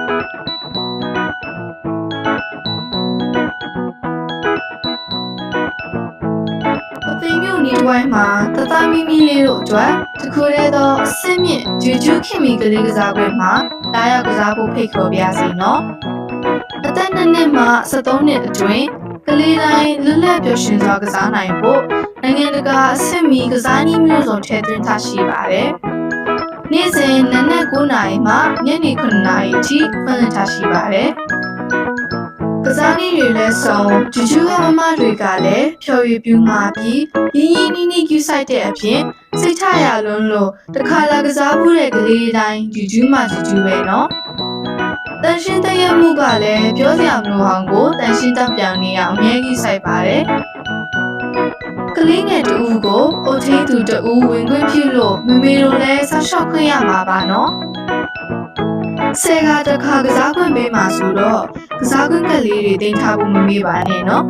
သိမျိုးနေဝိုင်းမှာတသားမီမီလေးတို့အတွက်တခုတည်းသောအစင်းမြင့်ဂျူဂျူခင်မီကလေးကစားပွဲမှာလာရောက်ကစားဖို့ဖိတ်ခေါ်ပြစီနော်အသက်2နှစ်မှ73နှစ်အတွင်းကလေးတိုင်းလွတ်လပ်ပျော်ရွှင်စွာကစားနိုင်ဖို့နိုင်ငံတကာအဆင့်မီကစားနည်းမျိုးစုံထည့်သွင်းထားရှိပါတယ်နေ့စဉ်နနက်9နာရီမှညနေ9နာရီအထိဖွင့်လှစ်ထားရှိပါတယ်ကစားနည်းတွေလည်းဆုံးဂျူဂျူကမမတွေကလည်းဖြော်ရည်ပြူမှာပြီးရင်းရင်းနှီးနှီးကျူးဆိုင်တဲ့အပြင်စိတ်ထရလွန်းလို့တခါလာကစားဖို့တဲ့ကလေးတိုင်းဂျူဂျူမှဂျူဂျူပဲနော်တန်ရှင်းတရမှုကလည်းပြောစရာမလိုအောင်ကိုတန်ရှင်းတပြောင်နေအောင်အမြဲကြီးဆိုင်ပါတယ်ကလေးငယ်တူကိုအိုထင်းသူတူဝင်ခွင့်ပြုလို့မမေတို့လည်းဆောက်ရှောက်ခွင့်ရမှာပါနော်ဆယ်ကတခါကစားခွင့်ပေးမှာဆိုတော့ကစားခွင့်ကလေးတွေတင်ထားဖို့မမေ့ပါနဲ့နော်